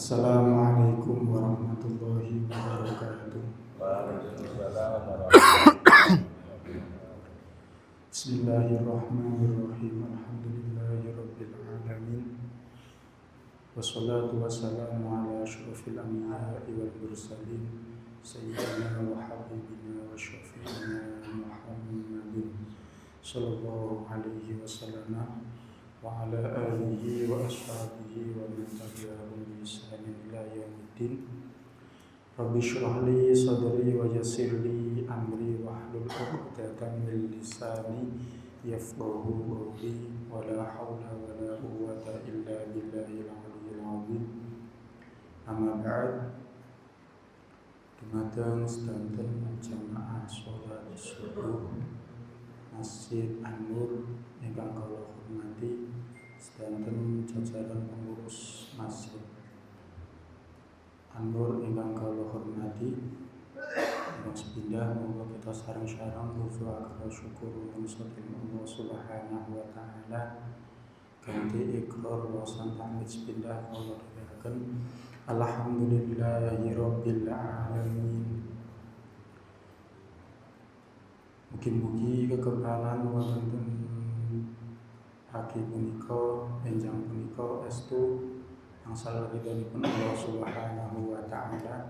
Assalamualaikum warahmatullahi wabarakatuh. Waalaikumsalam warahmatullahi wabarakatuh. Bismillahirrahmanirrahim. Alhamdulillahirabbil alamin. Wassalatu wassalamu ala asyrofil anbiya'i wal mursalin sayyidina wa habibina wa syafi'ina Muhammadin sallallahu alaihi wasallam wa ala alihi wa ashabihi wa man tabi'ahum bi ihsanin ila yaumiddin. Rabbi shrah li sadri wa yassir li amri wahlul 'uqdatam min lisani yafqahu qawli wa la haula wa la quwwata illa billahil 'aliyyil 'azim. Amma ba'd. Dumateng sedanten jamaah salat subuh Masjid An-Nur ingkang kula hormati, sedanten jajaran pengurus Masjid An-Nur ingkang kula hormati, ingkang sepindah monggo kita sareng-sareng berdoa syukur saking Allah Subhanahu wa taala kanthi ikrar wasan tamit sepindah kula dherekaken alhamdulillahirabbil alamin. Mugi-mugi kekebalan wonten pagi punika enjang punika estu angsal ridhonipun Allah Subhanahu wa taala.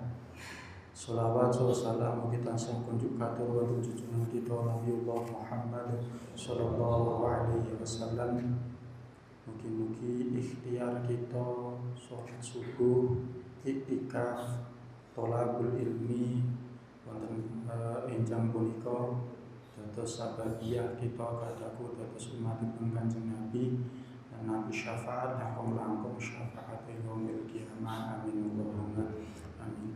Sholawat salam mugi tansah kunjuk katur wonten junjungan kita Nabiullah Muhammad sallallahu alaihi wasallam. Mugi-mugi ikhtiar kita sholat subuh, iktikaf, thalabul ilmi wonten enjang punika dados sababiyah kita kadaku dados umatipun Kanjeng Nabi dan Nabi syafaat langkung syafaat yaumil qiyamah. Amin Allahumma amin.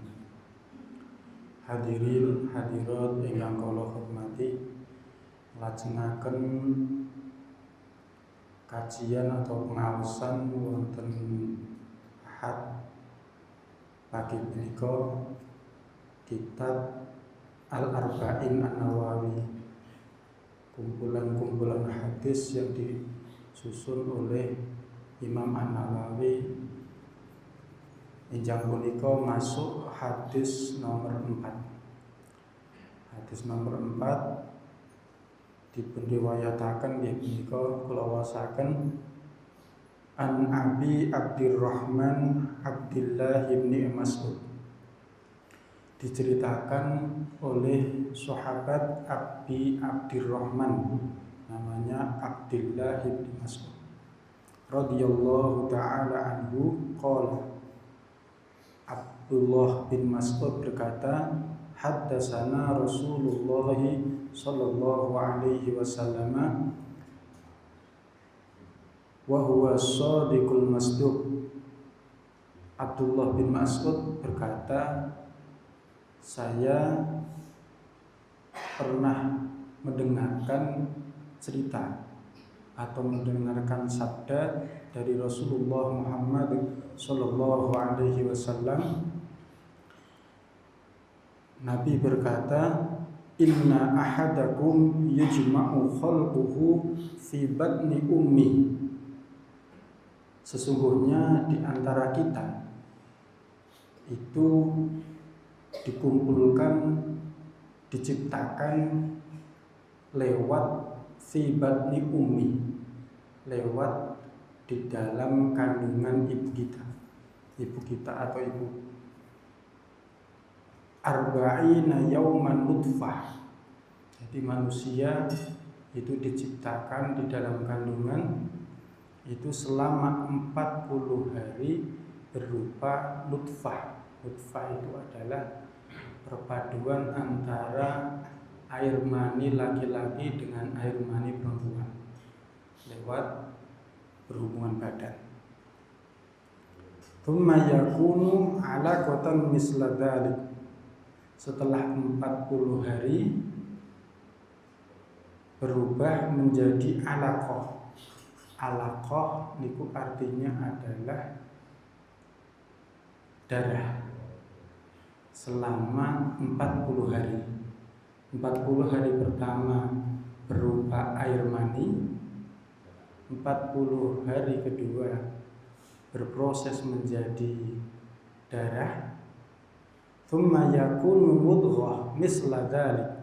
Hadirin hadirat ingkang kula hormati, lajengaken kajian atau pengawasan wonten Ahad pagi punika kitab Al-Arba'in An-Nawawi, kumpulan-kumpulan hadis yang disusun oleh Imam An-Nawawi. Injang punika masuk hadis nomor 4. Hadis nomor 4 dipun riwayataken nggih punika kula wasaken An Abi Abdurrahman Abdullah bin Mas'ud, diceritakan oleh sahabat Abi Abdurrahman namanya Abdullah bin Mas'ud radhiyallahu taala anhu qala. Abdullah bin Mas'ud berkata, haddatsana Rasulullah sallallahu alaihi wasallam wa huwa shadiqul masduq. Abdullah bin Mas'ud berkata, saya pernah mendengarkan cerita atau mendengarkan sabda dari Rasulullah Muhammad sallallahu alaihi wasallam. Nabi berkata, inna ahadakum yajma'u khalquhu fi batni ummi. Sesungguhnya di antara kita itu dikumpulkan, diciptakan lewat fi batni ummi, lewat di dalam kandungan ibu kita atau ibu. Arba'ina yauman nutfah. Jadi manusia itu diciptakan di dalam kandungan itu selama 40 hari berupa nutfah. Nutfah itu adalah perpaduan antara air mani laki-laki dengan air mani perempuan lewat berhubungan badan. Tsumma yakunu 'alaqatan misla dzalik. Setelah 40 hari berubah menjadi alaqah. Alaqah niku artinya adalah darah selama 40 hari. 40 hari pertama berupa air mani, 40 hari kedua berproses menjadi darah, thumma yakunu mudghah misla dzalik,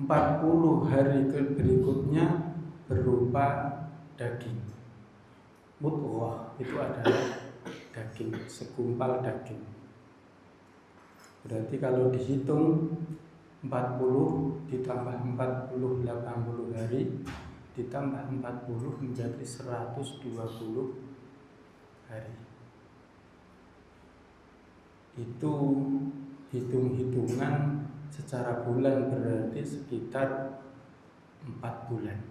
40 hari berikutnya berupa daging. Mudghah itu adalah daging, segumpal daging. Berarti kalau dihitung 40 ditambah 40 80 hari ditambah 40 menjadi 120 hari. Itu hitung-hitungan secara bulan berarti sekitar 4 bulan.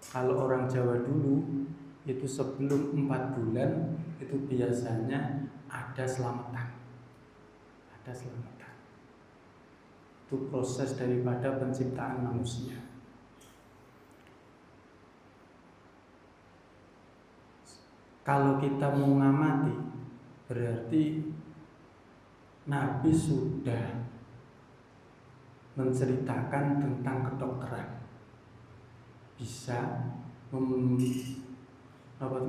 Kalau orang Jawa dulu itu sebelum 4 bulan itu biasanya ada selamatan. Itu proses daripada penciptaan manusia. Kalau kita mau ngamati, berarti Nabi sudah menceritakan tentang kedokteran, bisa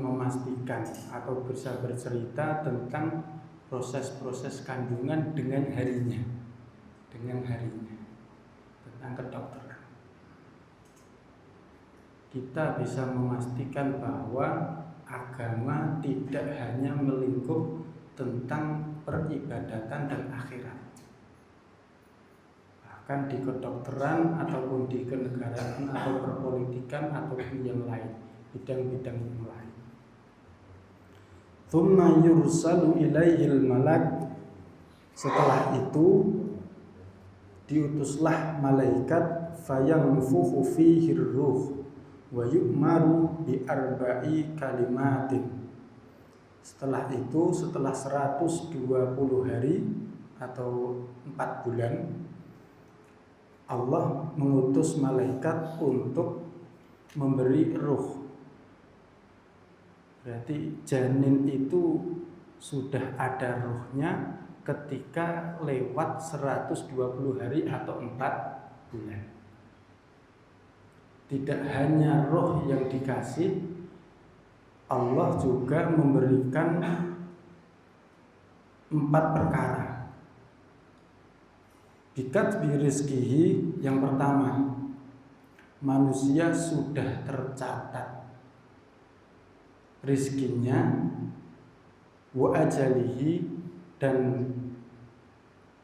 memastikan atau bisa bercerita tentang proses-proses kandungan dengan harinya, tentang kedokteran. Kita bisa memastikan bahwa agama tidak hanya melingkup tentang peribadatan dan akhirat. Bahkan di kedokteran ataupun di kenegaraan atau perpolitikan ataupun yang lain, bidang-bidang yang lain. Tsumma yursalu ilaihil malak. Setelah itu diutuslah malaikat fayanfukhu fihi ruh wa yu'maru bi arba'i kalimatin. Setelah itu, setelah 120 hari atau 4 bulan, Allah mengutus malaikat untuk memberi ruh. Berarti janin itu sudah ada ruhnya ketika lewat 120 hari atau 4 bulan. Tidak hanya roh yang dikasih, Allah juga memberikan 4 perkara. Bikatbi rizkihi, yang pertama, manusia sudah tercatat rizkinya, wa ajalihi, dan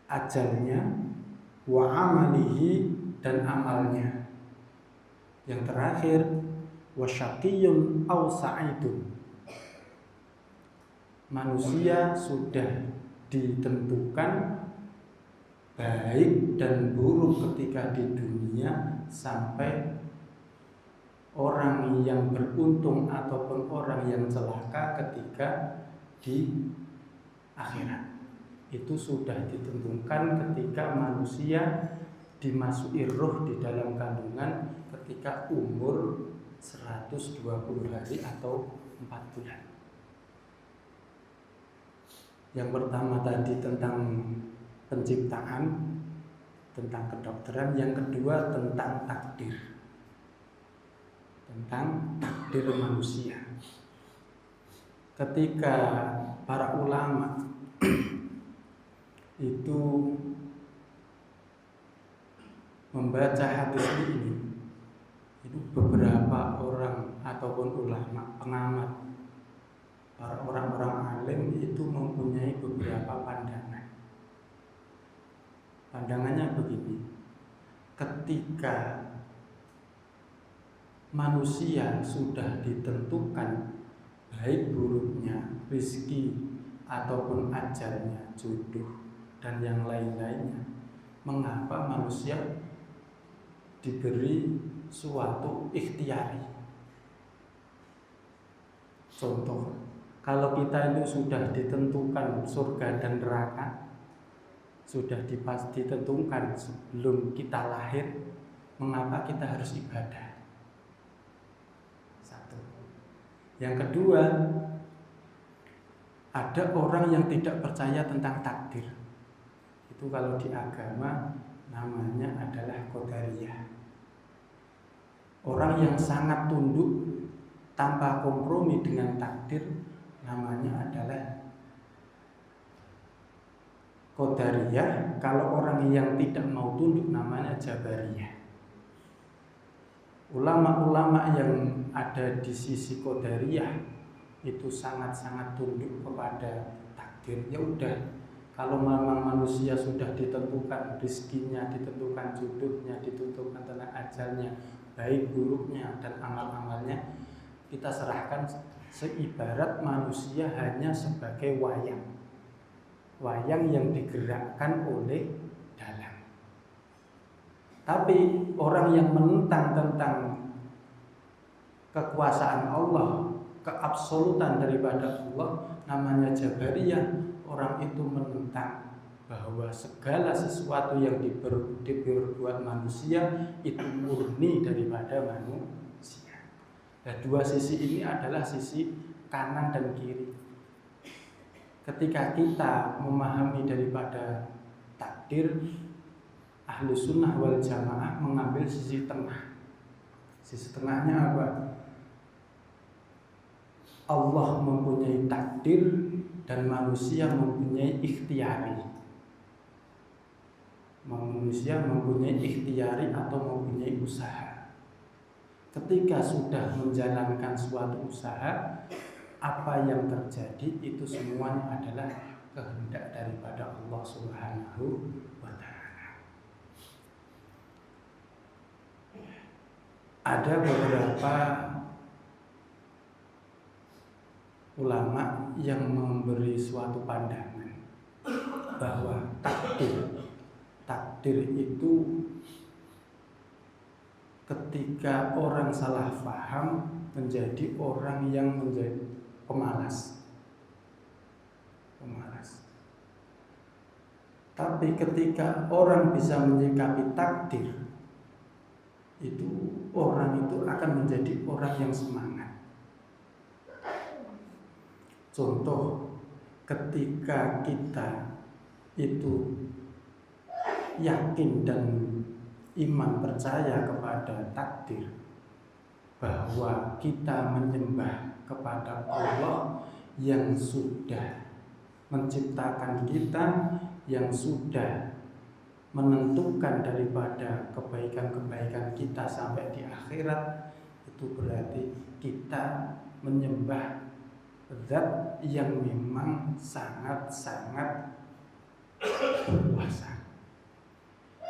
ajalnya, wa amalihi, dan amalnya. Yang terakhir, wa syaqiyyun aw sa'idun. Manusia sudah ditentukan baik dan buruk ketika di dunia, sampai orang yang beruntung ataupun orang yang celaka ketika di akhirat. Itu sudah ditentukan ketika manusia dimasuki ruh di dalam kandungan ketika umur 120 hari atau 4 bulan. Yang pertama tadi tentang penciptaan, tentang kedokteran. Yang kedua tentang takdir, tentang takdir manusia. Ketika para ulama itu membaca hadis ini, itu beberapa orang ataupun ulama, pengamat, para orang-orang alim itu mempunyai beberapa pandangan. Pandangannya begini: ketika manusia sudah ditentukan baik buruknya rezeki ataupun ajalnya, jodoh dan yang lain-lainnya, mengapa manusia diberi suatu ikhtiari? Contoh, kalau kita itu sudah ditentukan surga dan neraka, sudah ditentukan sebelum kita lahir, mengapa kita harus ibadah? Satu. Yang kedua, ada orang yang tidak percaya tentang takdir. Itu kalau di agama namanya adalah qadariyah. Orang yang sangat tunduk tanpa kompromi dengan takdir namanya adalah Qadariyah, kalau orang yang tidak mau tunduk namanya Jabariyah. Ulama-ulama yang ada di sisi Qadariyah itu sangat-sangat tunduk kepada takdir. Ya udah, kalau memang manusia sudah ditentukan rezekinya, ditentukan jodohnya, ditentukan tentang ajalnya, baik buruknya dan amal-amalnya, kita serahkan. Seibarat manusia hanya sebagai wayang yang digerakkan oleh dalang. Tapi orang yang menentang tentang kekuasaan Allah, keabsolutan daripada Allah, namanya Jabariyah. Orang itu menentang bahwa segala sesuatu yang diperbuat manusia itu murni daripada manusia. Dan dua sisi ini adalah sisi kanan dan kiri. Ketika kita memahami daripada takdir, ahlu sunnah wal jamaah mengambil sisi tengah. Sisi tengahnya apa? Allah mempunyai takdir dan manusia mempunyai ikhtiari. Manusia mempunyai ikhtiari atau mempunyai usaha. Ketika sudah menjalankan suatu usaha, apa yang terjadi itu semuanya adalah kehendak daripada Allah Subhanahu wa ta'ala. Ada beberapa ulama yang memberi suatu pandangan bahwa takdir itu ketika orang salah paham menjadi orang yang menjadi pemalas. Tapi ketika orang bisa menyikapi takdir, itu orang itu akan menjadi orang yang semangat. Contoh, ketika kita itu yakin dan iman percaya kepada takdir, bahwa kita menyembah kepada Allah yang sudah menciptakan kita, yang sudah menentukan daripada kebaikan-kebaikan kita sampai di akhirat, itu berarti kita menyembah zat yang memang sangat-sangat berkuasa.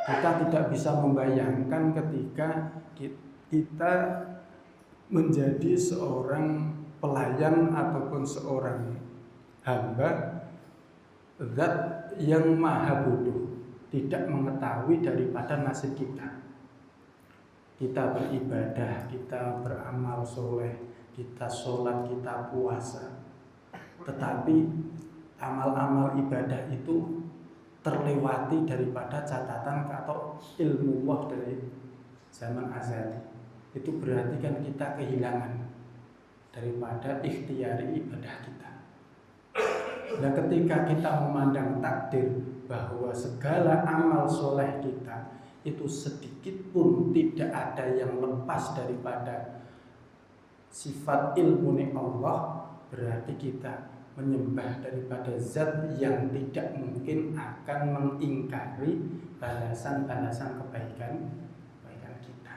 Kita tidak bisa membayangkan ketika kita menjadi seorang pelayan ataupun seorang hamba zat yang maha bodoh, tidak mengetahui daripada nasib kita. Kita beribadah, kita beramal soleh, kita sholat, kita puasa, tetapi amal-amal ibadah itu terlewati daripada catatan atau ilmu Allah dari zaman azali. Itu berarti kan kita kehilangan daripada ikhtiari ibadah kita. Nah, ketika kita memandang takdir bahwa segala amal soleh kita itu sedikit pun tidak ada yang lepas daripada sifat ilmu Allah, berarti kita menyembah daripada zat yang tidak mungkin akan mengingkari balasan-balasan kebaikan kita.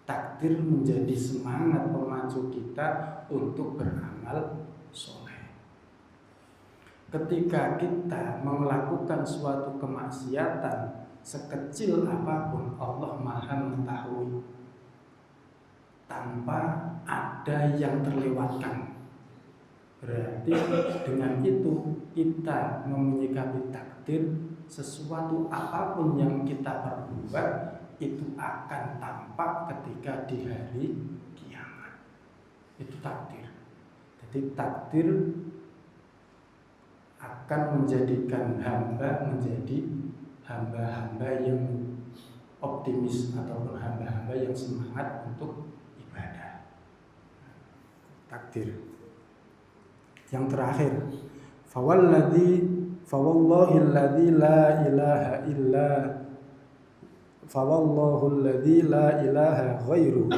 Takdir menjadi semangat pemacu kita untuk beramal soleh. Ketika kita melakukan suatu kemaksiatan sekecil apapun, Allah Maha mengetahui tanpa ada yang terlewatkan. Berarti dengan itu kita menyikapi takdir, sesuatu apapun yang kita perbuat itu akan tampak ketika di hari kiamat. Itu takdir. Jadi takdir akan menjadikan hamba menjadi hamba-hamba yang optimis ataupun hamba-hamba yang semangat untuk ibadah. Takdir. Yang terakhir, fawallahilladzi la ilaha ghairu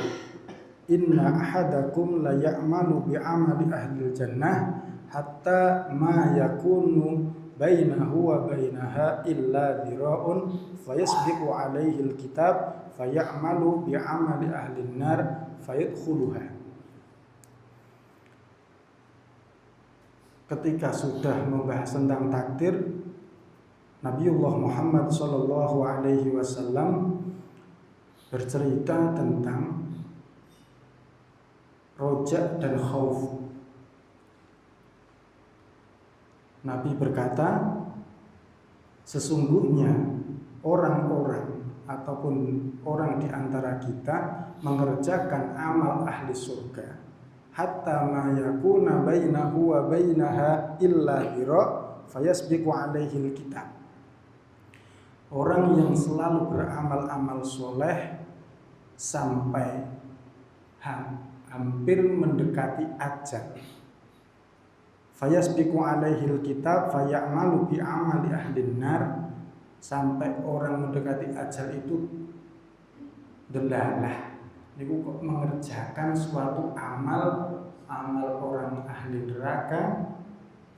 inna ahadakum la ya'malu bi'amali ahlil jannah hatta ma yakunu bainahu wa bainaha illa dhira'un fayasbiqu alaihi alkitab fayamalu bi'amali ahli nar fayadkhuluha. Ketika sudah membahas tentang takdir, Nabiullah Muhammad sallallahu alaihi wasallam bercerita tentang roja dan khauf. Nabi berkata, sesungguhnya orang-orang ataupun orang di antara kita mengerjakan amal ahli surga hatta ma yakuna bainahu wa bainaha illa dhira fayasbiqu alaihi alkitab. Orang yang selalu beramal-amal soleh sampai hampir mendekati ajal, fayasbiqu alaihil kitab fayamalu bi amali ahlin nar, sampai orang mendekati ajal itu delalah niku kok mengerjakan suatu amal orang ahli neraka,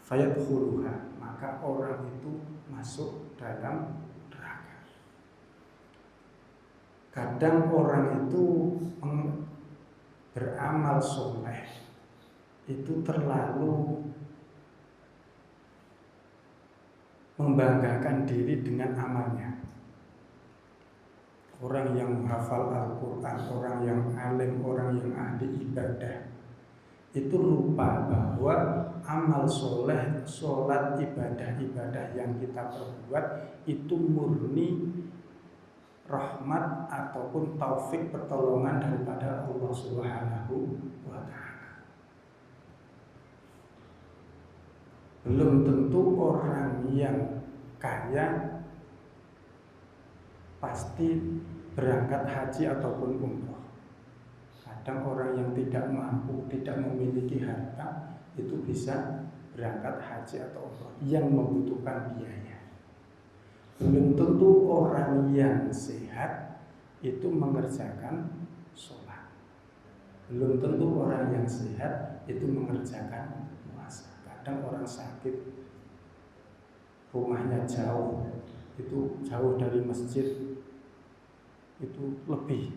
fayadkhuluha, maka orang itu masuk dalam neraka. Kadang orang itu beramal soleh itu terlalu membanggakan diri dengan amalnya. Orang yang hafal Al-Quran, orang yang alim, orang yang ahli ibadah, itu lupa bahwa amal soleh, sholat, ibadah-ibadah yang kita perbuat itu murni rahmat ataupun taufik pertolongan daripada Allah Subhanahu wa Ta'ala. Belum tentu orang yang kaya pasti berangkat haji ataupun umroh. Kadang orang yang tidak mampu, tidak memiliki harta itu bisa berangkat haji atau umroh yang membutuhkan biaya. Belum tentu orang yang sehat itu mengerjakan sholat. Belum tentu orang yang sehat itu mengerjakan puasa. Kadang orang sakit, rumahnya jauh, itu jauh dari masjid, itu lebih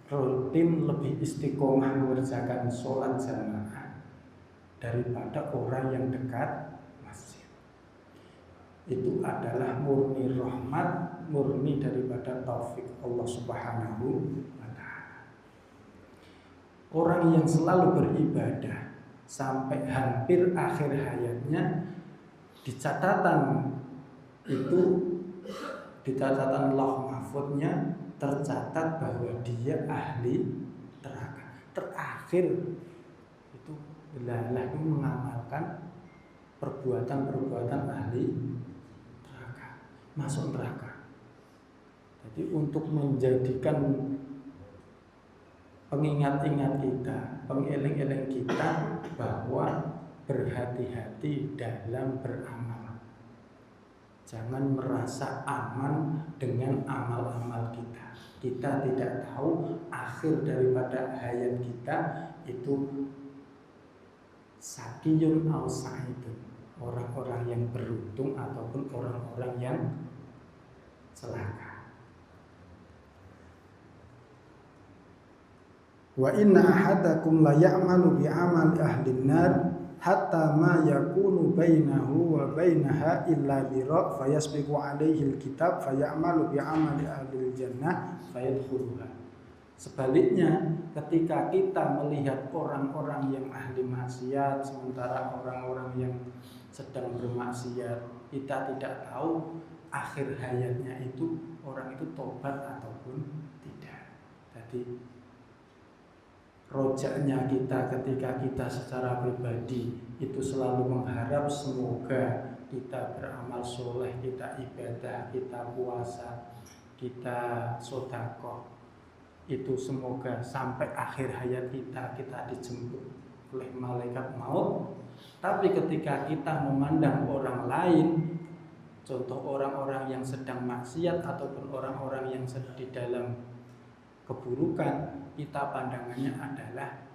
rutin, lebih istiqomah mengerjakan sholat jamaah daripada orang yang dekat masjid. Itu adalah murni rahmat, murni daripada taufik Allah Subhanahu wa Ta'ala. Orang yang selalu beribadah sampai hampir akhir hayatnya, di catatan itu, di catatan lauh mahfudnya tercatat bahwa dia ahli neraka. Terakhir itu belalah itu mengamalkan perbuatan-perbuatan ahli neraka, masuk neraka. Jadi untuk menjadikan pengingat-ingat kita, pengeling-eling kita bahwa berhati-hati dalam beramal. Jangan merasa aman dengan amal-amal kita. Kita tidak tahu akhir daripada hayat kita itu sakiyun au sa'idun, orang-orang yang beruntung ataupun orang-orang yang celaka. Wa inna ahadakum la ya'malu bi amali ahlin nar hatta ma yakunu bainahu wa bainaha illa dhira fayasbiqu alaihi alkitab fayamalu bi amali ahlil jannah fayadkhuluha. Sebaliknya, ketika kita melihat orang-orang yang ahli maksiat sementara orang-orang yang sedang bermaksiat, kita tidak tahu akhir hayatnya itu orang itu tobat ataupun tidak. Jadi rojaknya kita ketika kita secara pribadi itu selalu mengharap semoga kita beramal soleh, kita ibadah, kita puasa, kita sedekah, itu semoga sampai akhir hayat kita dijemput oleh malaikat maut. Tapi ketika kita memandang orang lain, contoh orang-orang yang sedang maksiat ataupun orang-orang yang sedang di dalam keburukan, kita pandangannya adalah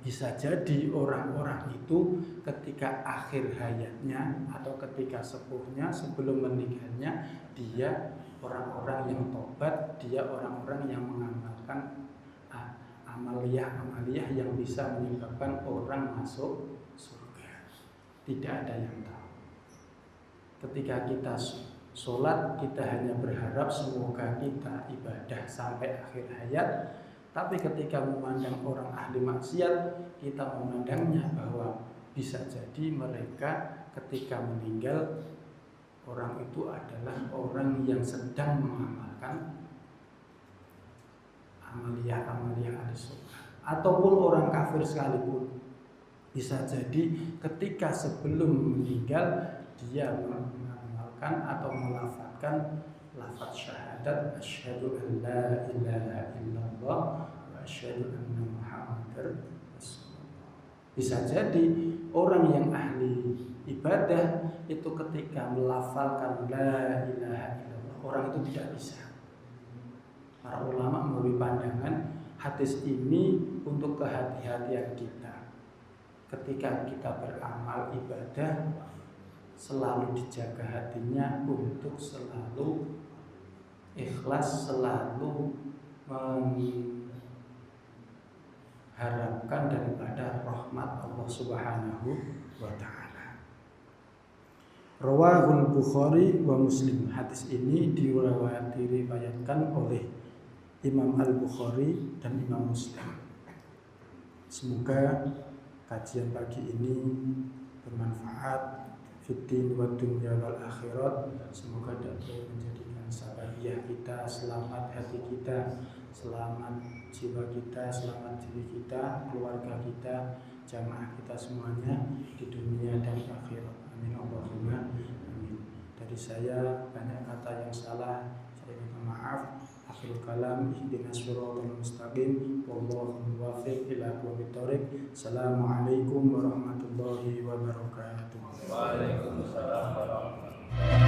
Bisa jadi orang-orang itu ketika akhir hayatnya atau ketika sepuhnya sebelum meninggalnya, dia orang-orang yang tobat, dia orang-orang yang mengamalkan amaliyah yang bisa menyebabkan orang masuk surga. Tidak ada yang tahu. Ketika kita sholat, kita hanya berharap semoga kita ibadah sampai akhir hayat. Tapi ketika memandang orang ahli maksiat, kita memandangnya bahwa bisa jadi mereka ketika meninggal, orang itu adalah orang yang sedang mengamalkan amaliyah ahli surga. Ataupun orang kafir sekalipun, bisa jadi ketika sebelum meninggal dia mengamalkan atau melafadzkan lafaz syahadat asyhadu an la ilaha illallah wa asyhadu anna muhammadar rasulullah. Bisa jadi orang yang ahli ibadah itu ketika melafalkan la ilaha illallah, orang itu tidak bisa. Para ulama memberi pandangan hadis ini untuk kehati-hatian kita. Ketika kita beramal ibadah, selalu dijaga hatinya untuk selalu ikhlas, selalu mengharapkan daripada rahmat Allah Subhanahu wa ta'ala. Rawahul Bukhari wa Muslim. Hadis ini diriwayatkan oleh Imam Al-Bukhari dan Imam Muslim. Semoga kajian pagi ini bermanfaat fiddin wa dunya wal akhirat. Semoga dapat menjadikan sababiyah kita, selamat hati kita, selamat jiwa kita, selamat diri kita, keluarga kita, jamaah kita semuanya di dunia dan akhirat. Amin Allahumma amin. Dari saya banyak kata yang salah, saya minta maaf. Akhirul kalam, ihdinas siratal mustaqim, wallahu muwaffiq ila aqwamit thoriq. Assalamualaikum warahmatullahi wabarakatuh. Waalaikumsalam warahmatullahi wabarakatuh.